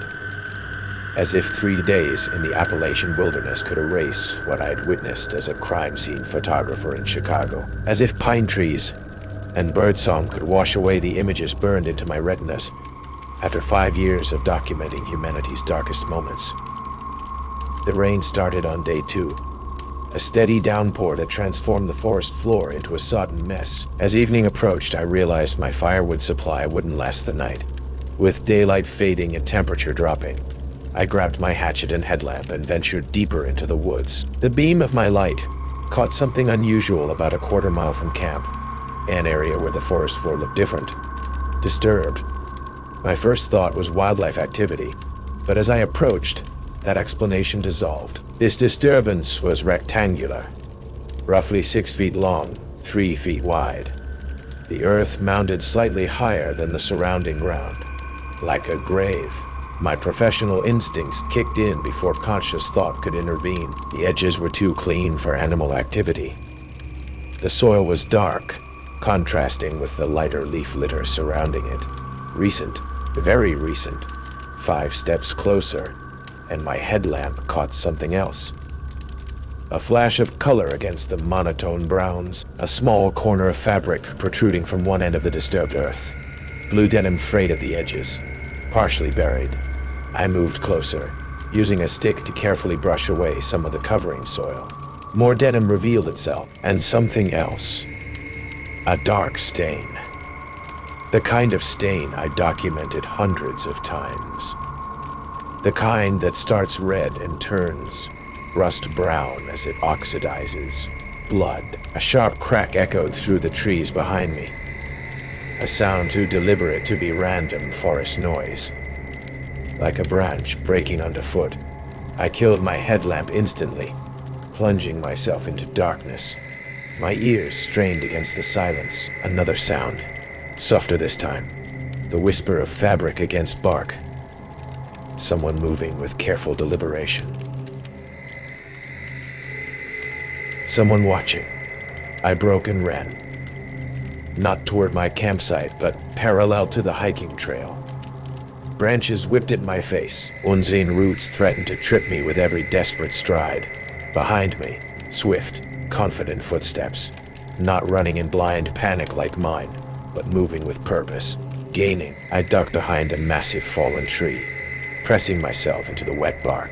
S1: As if 3 days in the Appalachian wilderness could erase what I'd witnessed as a crime scene photographer in Chicago. As if pine trees and birdsong could wash away the images burned into my retinas after 5 years of documenting humanity's darkest moments. The rain started on day 2. A steady downpour that transformed the forest floor into a sodden mess. As evening approached, I realized my firewood supply wouldn't last the night. With daylight fading and temperature dropping, I grabbed my hatchet and headlamp and ventured deeper into the woods. The beam of my light caught something unusual about a quarter mile from camp, an area where the forest floor looked different, disturbed. My first thought was wildlife activity, but as I approached, that explanation dissolved. This disturbance was rectangular, roughly 6 feet long, 3 feet wide. The earth mounded slightly higher than the surrounding ground, like a grave. My professional instincts kicked in before conscious thought could intervene. The edges were too clean for animal activity. The soil was dark, contrasting with the lighter leaf litter surrounding it. Recent, very recent. 5 steps closer, and my headlamp caught something else. A flash of color against the monotone browns, a small corner of fabric protruding from one end of the disturbed earth. Blue denim frayed at the edges, partially buried. I moved closer, using a stick to carefully brush away some of the covering soil. More denim revealed itself, and something else. A dark stain. The kind of stain I documented hundreds of times. The kind that starts red and turns rust brown as it oxidizes. Blood. A sharp crack echoed through the trees behind me. A sound too deliberate to be random forest noise. Like a branch breaking underfoot, I killed my headlamp instantly, plunging myself into darkness. My ears strained against the silence. Another sound, softer this time. The whisper of fabric against bark. Someone moving with careful deliberation. Someone watching. I broke and ran. Not toward my campsite, but parallel to the hiking trail. Branches whipped at my face. Unseen roots threatened to trip me with every desperate stride. Behind me, swift, confident footsteps. Not running in blind panic like mine, but moving with purpose. Gaining, I ducked behind a massive fallen tree, pressing myself into the wet bark,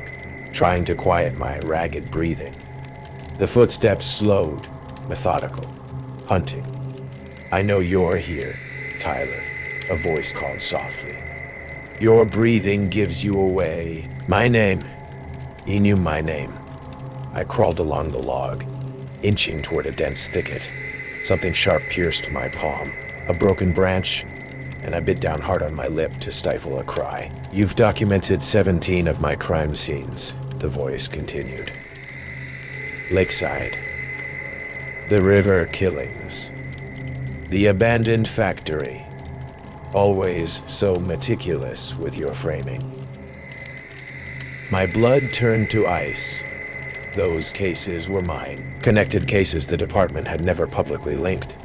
S1: trying to quiet my ragged breathing. The footsteps slowed, methodical, hunting. "I know you're here, Tyler," a voice called softly. "Your breathing gives you away." My name. He knew my name. I crawled along the log, inching toward a dense thicket. Something sharp pierced my palm. A broken branch, and I bit down hard on my lip to stifle a cry. "You've documented 17 of my crime scenes," the voice continued. Lakeside. The river killings. The abandoned factory. Always so meticulous with your framing. My blood turned to ice. Those cases were mine. Connected cases the department had never publicly linked.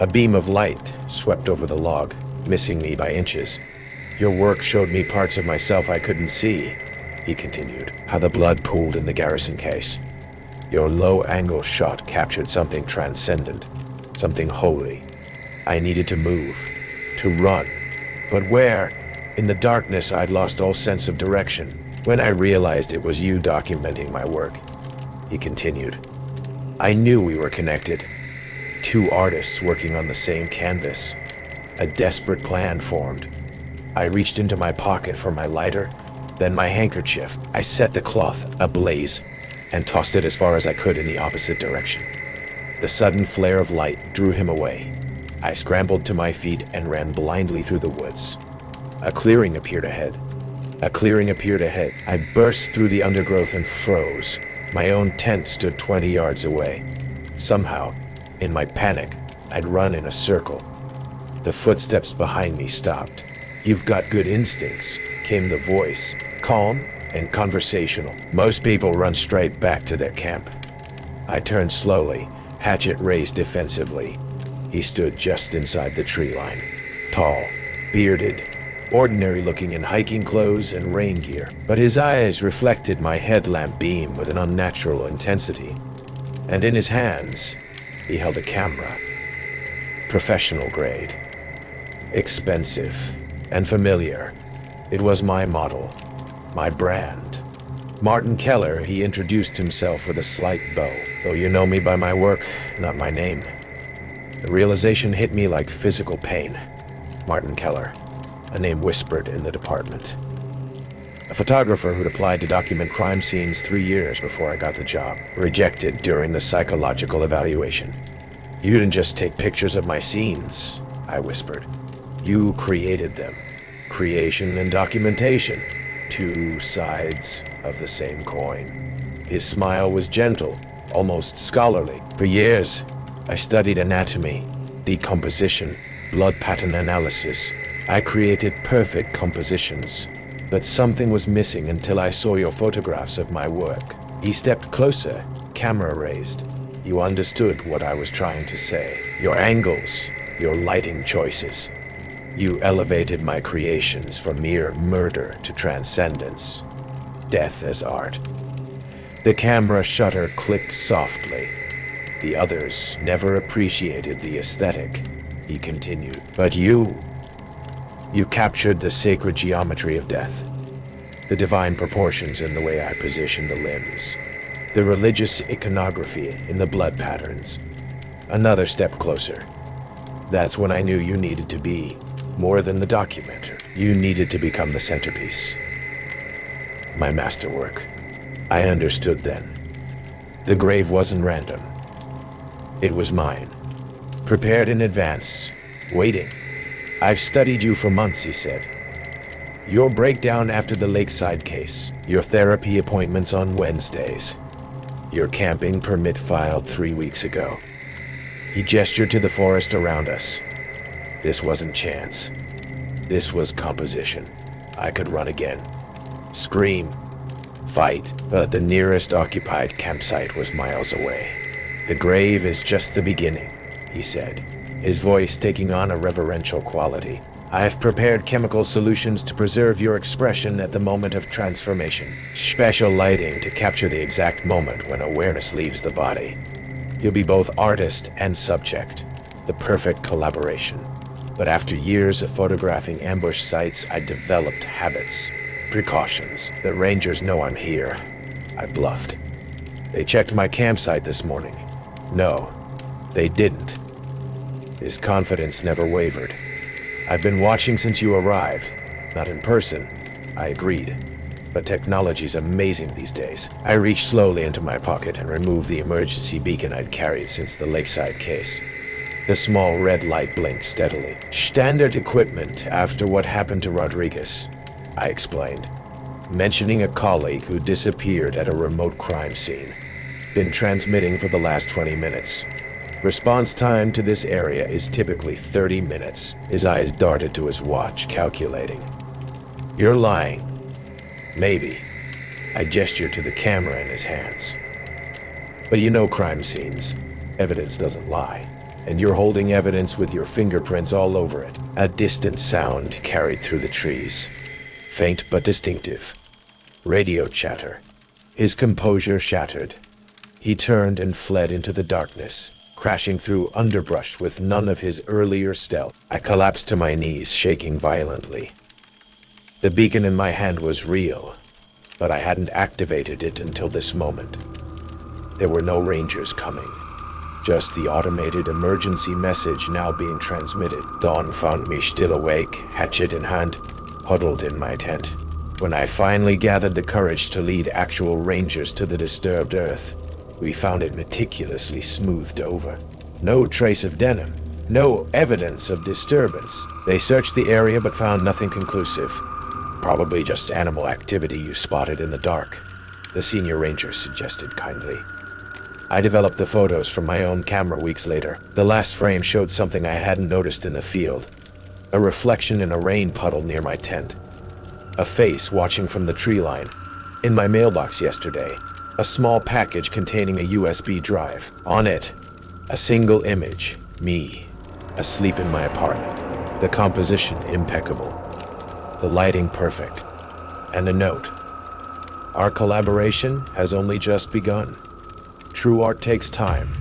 S1: A beam of light swept over the log, missing me by inches. Your work showed me parts of myself I couldn't see, he continued, how the blood pooled in the garrison case. Your low-angle shot captured something transcendent, something holy. I needed to move, to run. But where? In the darkness, I'd lost all sense of direction. When I realized it was you documenting my work, he continued, I knew we were connected. Two artists working on the same canvas. A desperate plan formed. I reached into my pocket for my lighter, then my handkerchief. I set the cloth ablaze and tossed it as far as I could in the opposite direction. The sudden flare of light drew him away. I scrambled to my feet and ran blindly through the woods. A clearing appeared ahead. I burst through the undergrowth and froze. My own tent stood 20 yards away. Somehow, in my panic, I'd run in a circle. The footsteps behind me stopped. You've got good instincts, came the voice, calm and conversational. Most people run straight back to their camp. I turned slowly, hatchet raised defensively. He stood just inside the tree line. Tall, bearded, ordinary looking in hiking clothes and rain gear, but his eyes reflected my headlamp beam with an unnatural intensity. And in his hands, he held a camera. Professional grade. Expensive and familiar. It was my model, my brand. Martin Keller, he introduced himself with a slight bow. Though you know me by my work, not my name. The realization hit me like physical pain. Martin Keller, a name whispered in the department. A photographer who'd applied to document crime scenes 3 years before I got the job. Rejected during the psychological evaluation. You didn't just take pictures of my scenes, I whispered. You created them. Creation and documentation. Two sides of the same coin. His smile was gentle, almost scholarly. For years, I studied anatomy, decomposition, blood pattern analysis. I created perfect compositions. But something was missing until I saw your photographs of my work. He stepped closer, camera raised. You understood what I was trying to say. Your angles, your lighting choices. You elevated my creations from mere murder to transcendence. Death as art. The camera shutter clicked softly. The others never appreciated the aesthetic, he continued. But you captured the sacred geometry of death. The divine proportions in the way I positioned the limbs. The religious iconography in the blood patterns. Another step closer. That's when I knew you needed to be more than the documenter. You needed to become the centerpiece. My masterwork. I understood then. The grave wasn't random. It was mine. Prepared in advance. Waiting. I've studied you for months, he said. Your breakdown after the Lakeside case. Your therapy appointments on Wednesdays. Your camping permit filed 3 weeks ago. He gestured to the forest around us. This wasn't chance. This was composition. I could run again. Scream. Fight. But the nearest occupied campsite was miles away. The grave is just the beginning, he said, his voice taking on a reverential quality. I have prepared chemical solutions to preserve your expression at the moment of transformation. Special lighting to capture the exact moment when awareness leaves the body. You'll be both artist and subject. The perfect collaboration. But after years of photographing ambush sites, I developed habits, precautions. The rangers know I'm here. I bluffed. They checked my campsite this morning. No, they didn't. His confidence never wavered. I've been watching since you arrived. Not in person, I agreed. But technology's amazing these days. I reached slowly into my pocket and removed the emergency beacon I'd carried since the Lakeside case. The small red light blinked steadily. Standard equipment after what happened to Rodriguez, I explained, mentioning a colleague who disappeared at a remote crime scene. Been transmitting for the last 20 minutes. Response time to this area is typically 30 minutes. His eyes darted to his watch, calculating. You're lying. Maybe. I gestured to the camera in his hands. But you know crime scenes. Evidence doesn't lie. And you're holding evidence with your fingerprints all over it. A distant sound carried through the trees. Faint but distinctive. Radio chatter. His composure shattered. He turned and fled into the darkness, crashing through underbrush with none of his earlier stealth. I collapsed to my knees, shaking violently. The beacon in my hand was real, but I hadn't activated it until this moment. There were no rangers coming. Just the automated emergency message now being transmitted. Dawn found me still awake, hatchet in hand, huddled in my tent. When I finally gathered the courage to lead actual rangers to the disturbed earth, we found it meticulously smoothed over. No trace of denim, no evidence of disturbance. They searched the area but found nothing conclusive. Probably just animal activity you spotted in the dark, the senior ranger suggested kindly. I developed the photos from my own camera weeks later. The last frame showed something I hadn't noticed in the field. A reflection in a rain puddle near my tent. A face watching from the tree line. In my mailbox yesterday, a small package containing a USB drive. On it, a single image, me, asleep in my apartment. The composition impeccable. The lighting perfect. And a note. Our collaboration has only just begun. True art takes time.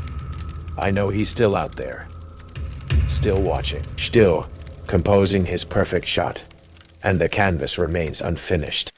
S1: I know he's still out there. Still watching. Still composing his perfect shot. And the canvas remains unfinished.